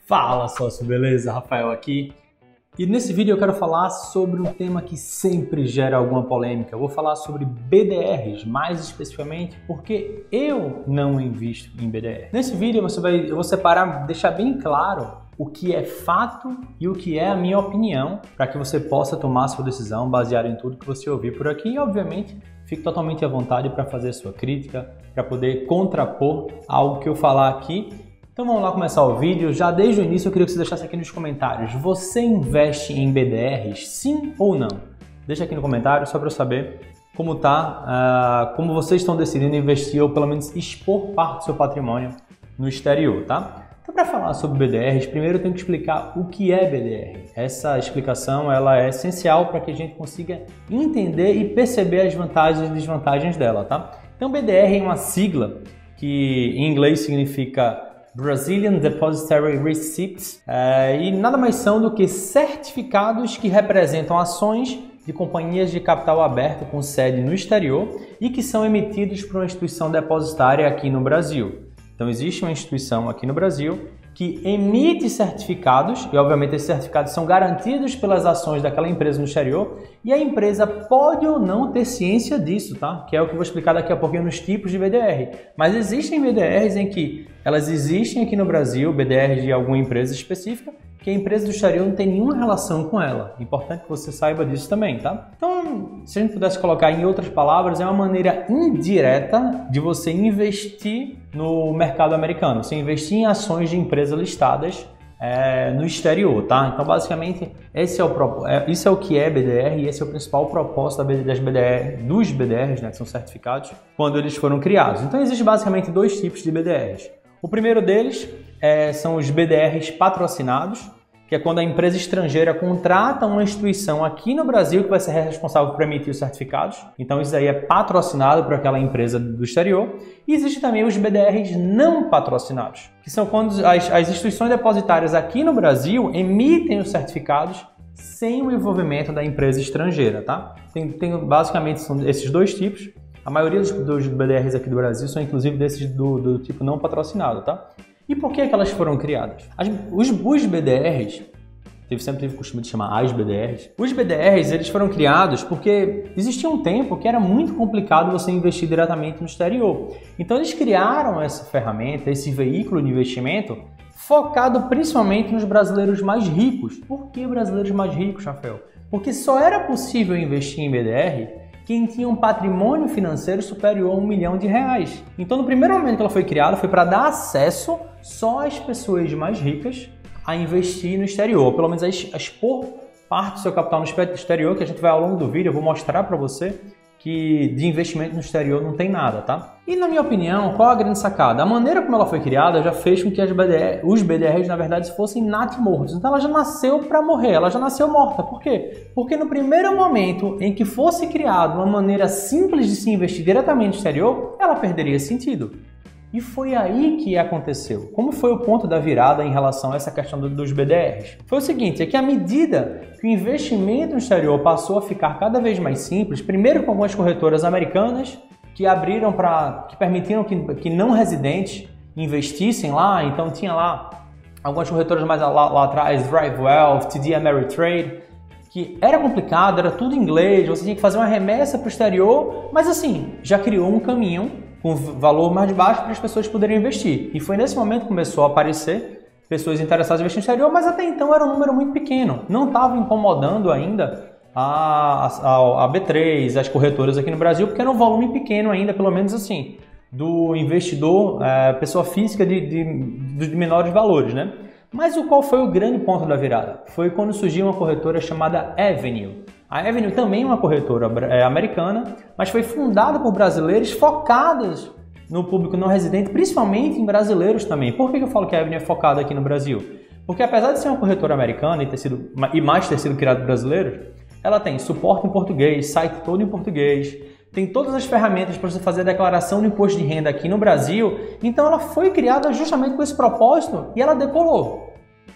Fala sócio, beleza? Rafael aqui. E nesse vídeo eu quero falar sobre um tema que sempre gera alguma polêmica. Eu vou falar sobre BDRs, mais especificamente porque eu não invisto em BDR. Nesse vídeo eu vou separar, deixar bem claro o que é fato e o que é a minha opinião, para que você possa tomar a sua decisão baseada em tudo que você ouvir por aqui. E obviamente fique totalmente à vontade para fazer a sua crítica, para poder contrapor algo que eu falar aqui. Então vamos lá começar o vídeo. Já desde o início eu queria que você deixasse aqui nos comentários: você investe em BDRs, sim ou não? Deixa aqui no comentário só para eu saber como tá, como vocês estão decidindo investir ou pelo menos expor parte do seu patrimônio no exterior, tá? Então, para falar sobre BDRs, primeiro eu tenho que explicar o que é BDR. Essa explicação ela é essencial para que a gente consiga entender e perceber as vantagens e desvantagens dela, tá? Então BDR é uma sigla que em inglês significa Brazilian Depositary Receipts, e nada mais são do que certificados que representam ações de companhias de capital aberto com sede no exterior e que são emitidos por uma instituição depositária aqui no Brasil. Então existe uma instituição aqui no Brasil que emite certificados e obviamente esses certificados são garantidos pelas ações daquela empresa no exterior e a empresa pode ou não ter ciência disso, tá? Que é o que eu vou explicar daqui a pouquinho nos tipos de BDR. Mas existem BDRs em que elas existem aqui no Brasil, BDRs de alguma empresa específica, que a empresa do exterior não tem nenhuma relação com ela. Importante que você saiba disso também, tá? Então, se a gente pudesse colocar em outras palavras, é uma maneira indireta de você investir no mercado americano. Você investir em ações de empresas listadas no exterior, tá? Então, basicamente, isso é o que é BDR e esse é o principal propósito dos BDRs, né, que são certificados, quando eles foram criados. Então, existe basicamente dois tipos de BDRs. O primeiro deles são os BDRs patrocinados, que é quando a empresa estrangeira contrata uma instituição aqui no Brasil que vai ser responsável por emitir os certificados. Então isso aí é patrocinado por aquela empresa do exterior. E existe também os BDRs não patrocinados, que são quando as instituições depositárias aqui no Brasil emitem os certificados sem o envolvimento da empresa estrangeira, tá? Basicamente são esses dois tipos. A maioria dos BDRs aqui do Brasil são inclusive desses do tipo não patrocinado, tá? E por que elas foram criadas? Os BDRs, eu sempre tive o costume de chamar as BDRs. Os BDRs eles foram criados porque existia um tempo que era muito complicado você investir diretamente no exterior. Então eles criaram essa ferramenta, esse veículo de investimento focado principalmente nos brasileiros mais ricos. Por que brasileiros mais ricos, Rafael? Porque só era possível investir em BDR quem tinha um patrimônio financeiro superior a R$1 milhão. Então, no primeiro momento que ela foi criada, foi para dar acesso só às pessoas mais ricas a investir no exterior, ou pelo menos a expor parte do seu capital no exterior, que a gente vai ao longo do vídeo, eu vou mostrar para você que de investimento no exterior não tem nada, tá? E na minha opinião, qual a grande sacada? A maneira como ela foi criada já fez com que os BDRs, na verdade, fossem natimortos. Então ela já nasceu para morrer, ela já nasceu morta. Por quê? Porque no primeiro momento em que fosse criada uma maneira simples de se investir diretamente no exterior, ela perderia sentido. E foi aí que aconteceu. Como foi o ponto da virada em relação a essa questão dos BDRs? Foi o seguinte, é que à medida que o investimento no exterior passou a ficar cada vez mais simples, primeiro com algumas corretoras americanas que permitiram que não residentes investissem lá, então tinha lá algumas corretoras mais lá atrás, Drive Wealth, TD Ameritrade, que era complicado, era tudo em inglês, você tinha que fazer uma remessa para o exterior, mas assim, já criou um caminho com valor mais baixo para as pessoas poderem investir. E foi nesse momento que começou a aparecer pessoas interessadas em investir no exterior, mas até então era um número muito pequeno. Não estava incomodando ainda a B3, as corretoras aqui no Brasil, porque era um volume pequeno ainda, pelo menos assim, do investidor, pessoa física de menores valores, né? Mas qual foi o grande ponto da virada? Foi quando surgiu uma corretora chamada Avenue. A Avenue também é uma corretora americana, mas foi fundada por brasileiros focadas no público não residente, principalmente em brasileiros também. Por que eu falo que a Avenue é focada aqui no Brasil? Porque apesar de ser uma corretora americana e mais ter sido criada por brasileiros, ela tem suporte em português, site todo em português, tem todas as ferramentas para você fazer a declaração do imposto de renda aqui no Brasil. Então ela foi criada justamente com esse propósito e ela decolou.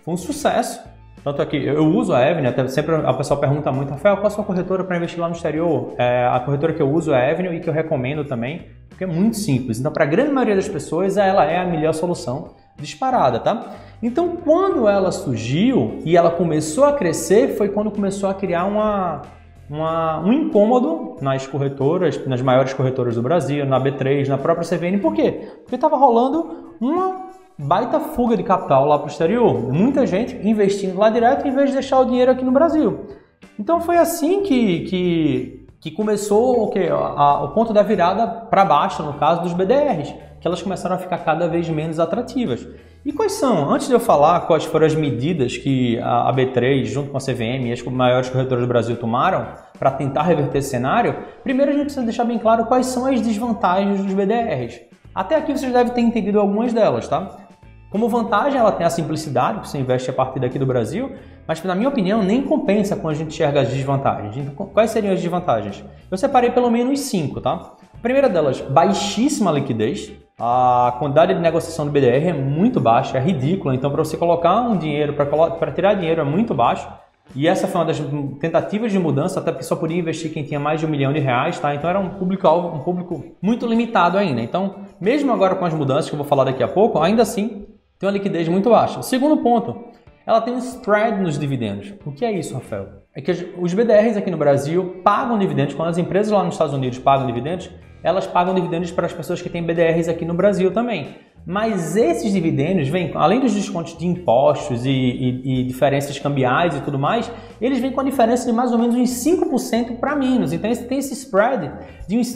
Foi um sucesso. Tanto é que eu uso a Avenue, até sempre a pessoa pergunta muito, Rafael, qual é a sua corretora para investir lá no exterior? A corretora que eu uso é a Avenue e que eu recomendo também, porque é muito simples. Então, para a grande maioria das pessoas, ela é a melhor solução disparada, tá? Então, quando ela surgiu e ela começou a crescer, foi quando começou a criar um incômodo nas corretoras, nas maiores corretoras do Brasil, na B3, na própria CVM. Por quê? Porque estava rolando uma baita fuga de capital lá para o exterior. Muita gente investindo lá direto em vez de deixar o dinheiro aqui no Brasil. Então foi assim que começou o ponto da virada para baixo, no caso dos BDRs, que elas começaram a ficar cada vez menos atrativas. E quais são? Antes de eu falar quais foram as medidas que a B3, junto com a CVM e as maiores corretoras do Brasil tomaram para tentar reverter esse cenário, primeiro a gente precisa deixar bem claro quais são as desvantagens dos BDRs. Até aqui vocês devem ter entendido algumas delas, tá? Como vantagem, ela tem a simplicidade, que você investe a partir daqui do Brasil, mas na minha opinião nem compensa quando a gente enxerga as desvantagens. Então, quais seriam as desvantagens? Eu separei pelo menos 5, tá? A primeira delas, baixíssima liquidez. A quantidade de negociação do BDR é muito baixa, é ridícula. Então, para você colocar um dinheiro, para tirar dinheiro é muito baixo. E essa foi uma das tentativas de mudança, até porque só podia investir quem tinha mais de R$1 milhão, tá? Então era um público muito limitado ainda. Então, mesmo agora com as mudanças que eu vou falar daqui a pouco, ainda assim tem uma liquidez muito baixa. Segundo ponto, ela tem um spread nos dividendos. O que é isso, Rafael? É que os BDRs aqui no Brasil pagam dividendos. Quando as empresas lá nos Estados Unidos pagam dividendos, elas pagam dividendos para as pessoas que têm BDRs aqui no Brasil também. Mas esses dividendos vêm, além dos descontos de impostos e diferenças cambiais e tudo mais, eles vêm com a diferença de mais ou menos uns 5% para menos. Então tem esse spread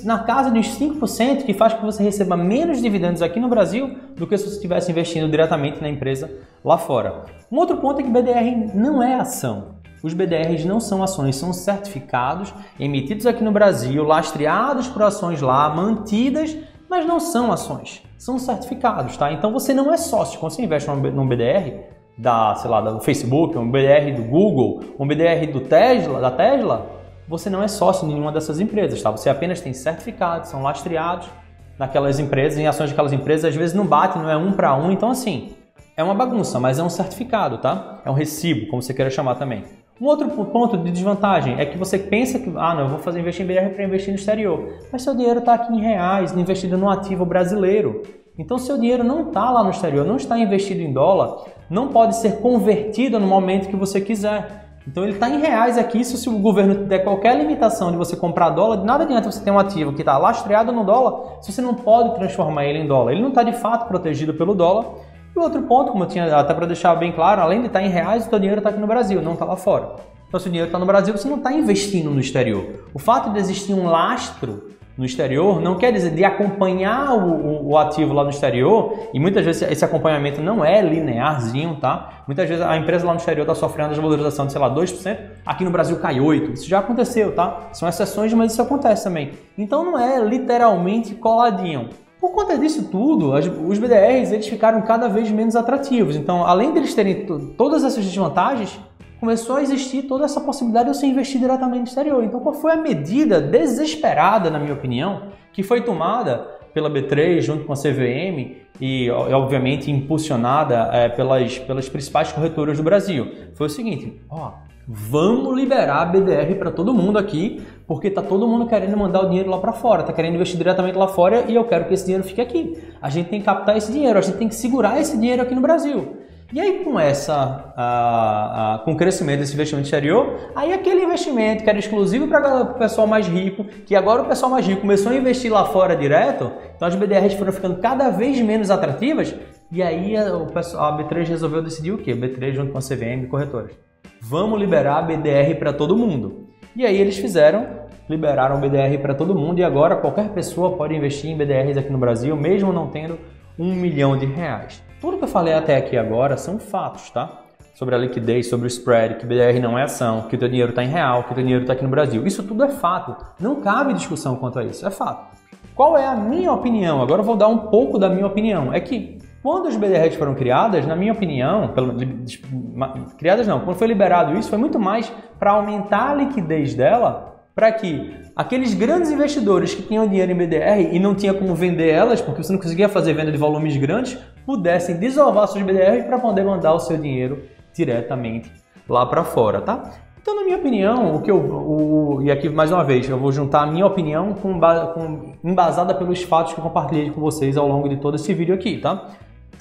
na casa de uns 5% que faz com que você receba menos dividendos aqui no Brasil do que se você estivesse investindo diretamente na empresa lá fora. Um outro ponto é que BDR não é ação. Os BDRs não são ações, são certificados emitidos aqui no Brasil, lastreados por ações lá, mantidas, mas não são ações, são certificados, tá? Então você não é sócio. Quando você investe num BDR do Facebook, um BDR do Google, um BDR da Tesla, você não é sócio de nenhuma dessas empresas, tá? Você apenas tem certificados, são lastreados naquelas empresas, em ações daquelas empresas, às vezes não bate, não é 1 para 1, então assim, é uma bagunça, mas é um certificado, tá? É um recibo, como você queira chamar também. Um outro ponto de desvantagem é que você pensa que, não, eu vou investir em BDR para investir no exterior, mas seu dinheiro está aqui em reais, investido no ativo brasileiro. Então, seu dinheiro não está lá no exterior, não está investido em dólar, não pode ser convertido no momento que você quiser. Então, ele está em reais aqui, se o governo der qualquer limitação de você comprar dólar, de nada adianta você ter um ativo que está lastreado no dólar, se você não pode transformar ele em dólar. Ele não está de fato protegido pelo dólar. E outro ponto, como eu tinha até para deixar bem claro, além de estar em reais, o seu dinheiro está aqui no Brasil, não está lá fora. Então, se o dinheiro está no Brasil, você não está investindo no exterior. O fato de existir um lastro no exterior não quer dizer de acompanhar o ativo lá no exterior, e muitas vezes esse acompanhamento não é linearzinho, tá? Muitas vezes a empresa lá no exterior está sofrendo a desvalorização de, sei lá, 2%, aqui no Brasil cai 8%. Isso já aconteceu, tá? São exceções, mas isso acontece também. Então não é literalmente coladinho. Por conta disso tudo, os BDRs eles ficaram cada vez menos atrativos. Então, além deles terem todas essas desvantagens, começou a existir toda essa possibilidade de você investir diretamente no exterior. Então, qual foi a medida desesperada, na minha opinião, que foi tomada pela B3 junto com a CVM e, obviamente, impulsionada pelas principais corretoras do Brasil? Foi o seguinte, vamos liberar BDR para todo mundo aqui, porque tá todo mundo querendo mandar o dinheiro lá para fora, tá querendo investir diretamente lá fora e eu quero que esse dinheiro fique aqui. A gente tem que captar esse dinheiro, a gente tem que segurar esse dinheiro aqui no Brasil. E aí com com o crescimento desse investimento exterior, aí aquele investimento que era exclusivo para o pessoal mais rico, que agora o pessoal mais rico começou a investir lá fora direto, então as BDRs foram ficando cada vez menos atrativas e aí a B3 resolveu decidir o quê? B3 junto com a CVM e corretoras. Vamos liberar a BDR para todo mundo. E aí eles liberaram o BDR para todo mundo e agora qualquer pessoa pode investir em BDRs aqui no Brasil, mesmo não tendo R$1 milhão. Tudo que eu falei até aqui agora são fatos, tá? Sobre a liquidez, sobre o spread, que BDR não é ação, que o teu dinheiro está em real, que o teu dinheiro está aqui no Brasil. Isso tudo é fato. Não cabe discussão quanto a isso, é fato. Qual é a minha opinião? Agora eu vou dar um pouco da minha opinião. É que quando as BDRs foram criadas, na minha opinião, quando foi liberado isso, foi muito mais para aumentar a liquidez dela, para que aqueles grandes investidores que tinham dinheiro em BDR e não tinha como vender elas, porque você não conseguia fazer venda de volumes grandes, pudessem desovar suas BDRs para poder mandar o seu dinheiro diretamente lá para fora, tá? Então, na minha opinião, e aqui mais uma vez, eu vou juntar a minha opinião embasada pelos fatos que eu compartilhei com vocês ao longo de todo esse vídeo aqui, tá?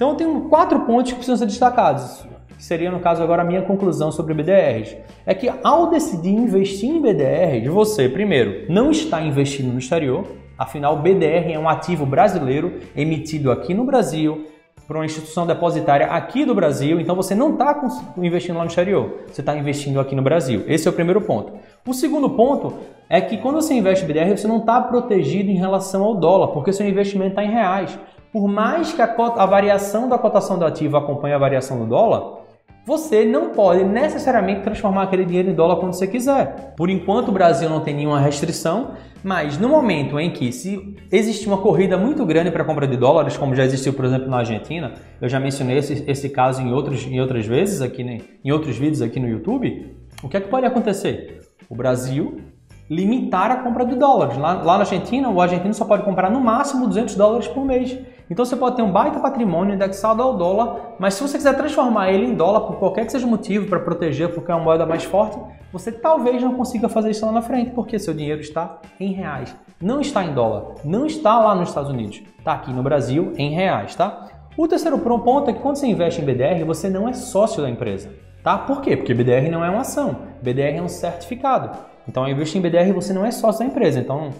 Então eu tenho 4 pontos que precisam ser destacados, que seria no caso agora a minha conclusão sobre BDRs. É que ao decidir investir em BDRs, você primeiro não está investindo no exterior, afinal o BDR é um ativo brasileiro emitido aqui no Brasil, para uma instituição depositária aqui do Brasil, então você não está investindo lá no exterior, você está investindo aqui no Brasil. Esse é o primeiro ponto. O segundo ponto é que quando você investe em BDR, você não está protegido em relação ao dólar, porque seu investimento está em reais. Por mais que a variação da cotação do ativo acompanhe a variação do dólar, você não pode necessariamente transformar aquele dinheiro em dólar quando você quiser. Por enquanto o Brasil não tem nenhuma restrição, mas no momento em que se existe uma corrida muito grande para a compra de dólares, como já existiu, por exemplo, na Argentina, eu já mencionei esse caso em outras vezes, em outros vídeos aqui no YouTube, o que é que pode acontecer? O Brasil limitar a compra de dólares. Lá na Argentina, o argentino só pode comprar no máximo 200 dólares por mês. Então você pode ter um baita patrimônio indexado ao dólar, mas se você quiser transformar ele em dólar por qualquer que seja o motivo, para proteger, porque é uma moeda mais forte, você talvez não consiga fazer isso lá na frente, porque seu dinheiro está em reais. Não está em dólar, não está lá nos Estados Unidos, está aqui no Brasil em reais, tá? O terceiro ponto é que quando você investe em BDR, você não é sócio da empresa, tá? Por quê? Porque BDR não é uma ação, BDR é um certificado. Então, ao investir em BDR, você não é sócio da empresa. Então,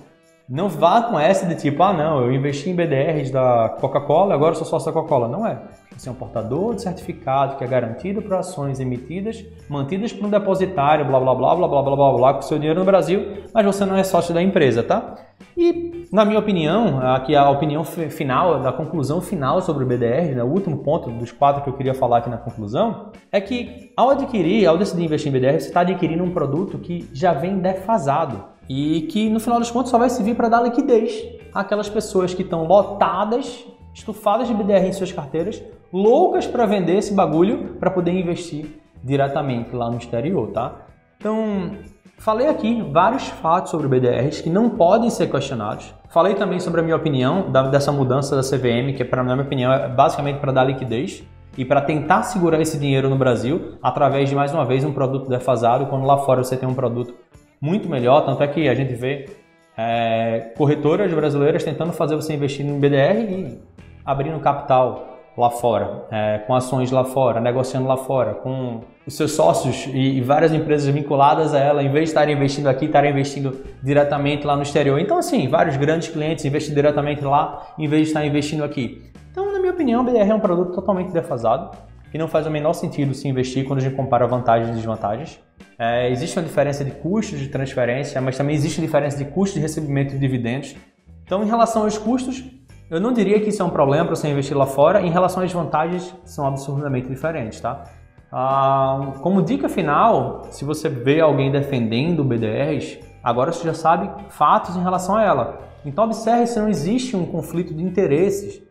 não vá com essa de tipo, não, eu investi em BDRs da Coca-Cola, agora eu sou sócio da Coca-Cola. Não é. Você é um portador de certificado que é garantido por ações emitidas, mantidas por um depositário, blá, blá, blá, blá, blá, blá, blá, blá, com seu dinheiro no Brasil, mas você não é sócio da empresa, tá? E, na minha opinião, aqui a opinião final, da conclusão final sobre o BDR, né, o último ponto dos 4 que eu queria falar aqui na conclusão, é que ao decidir investir em BDR, você está adquirindo um produto que já vem defasado e que, no final dos contos, só vai servir para dar liquidez àquelas pessoas que estão lotadas, estufadas de BDR em suas carteiras, loucas para vender esse bagulho para poder investir diretamente lá no exterior, tá? Então, falei aqui vários fatos sobre BDRs que não podem ser questionados. Falei também sobre a minha opinião dessa mudança da CVM, que, na minha opinião, é basicamente para dar liquidez e para tentar segurar esse dinheiro no Brasil através de, mais uma vez, um produto defasado, quando lá fora você tem um produto muito melhor. Tanto é que a gente vê corretoras brasileiras tentando fazer você investir em BDR e abrindo capital lá fora, com ações lá fora, negociando lá fora, com os seus sócios e várias empresas vinculadas a ela, em vez de estarem investindo aqui, estarem investindo diretamente lá no exterior. Então, assim, vários grandes clientes investem diretamente lá, em vez de estar investindo aqui. Então, na minha opinião, o BDR é um produto totalmente defasado, que não faz o menor sentido se investir quando a gente compara vantagens e desvantagens. Existe uma diferença de custos de transferência, mas também existe uma diferença de custo de recebimento de dividendos. Então, em relação aos custos, eu não diria que isso é um problema para você investir lá fora. Em relação às vantagens, são absurdamente diferentes, tá? Como dica final, se você vê alguém defendendo BDRs, agora você já sabe fatos em relação a ela. Então observe se não existe um conflito de interesses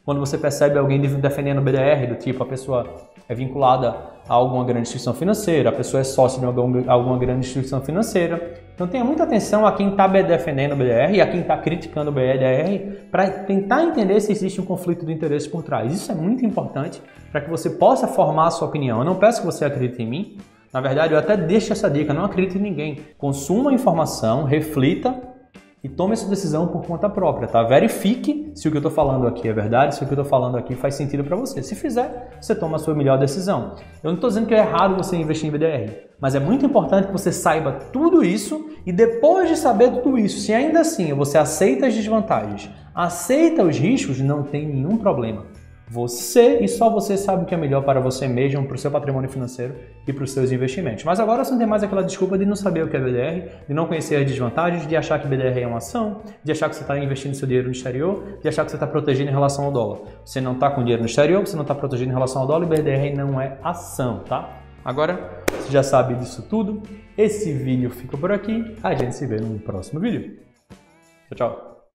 quando você percebe alguém defendendo BDR, do tipo a pessoa é vinculada a alguma grande instituição financeira, a pessoa é sócia de alguma grande instituição financeira. Então tenha muita atenção a quem está defendendo o BDR e a quem está criticando o BDR para tentar entender se existe um conflito de interesse por trás. Isso é muito importante para que você possa formar a sua opinião. Eu não peço que você acredite em mim. Na verdade, eu até deixo essa dica, não acredite em ninguém. Consuma a informação, reflita e tome essa decisão por conta própria, tá? Verifique se o que eu estou falando aqui é verdade, se o que eu estou falando aqui faz sentido para você. Se fizer, você toma a sua melhor decisão. Eu não estou dizendo que é errado você investir em BDR, mas é muito importante que você saiba tudo isso e depois de saber tudo isso, se ainda assim você aceita as desvantagens, aceita os riscos, não tem nenhum problema. Você e só você sabe o que é melhor para você mesmo, para o seu patrimônio financeiro e para os seus investimentos. Mas agora você não tem mais aquela desculpa de não saber o que é BDR, de não conhecer as desvantagens, de achar que BDR é uma ação, de achar que você está investindo seu dinheiro no exterior, de achar que você está protegendo em relação ao dólar. Você não está com dinheiro no exterior, você não está protegendo em relação ao dólar e BDR não é ação, tá? Agora, você já sabe disso tudo. Esse vídeo fica por aqui. A gente se vê no próximo vídeo. Tchau, tchau.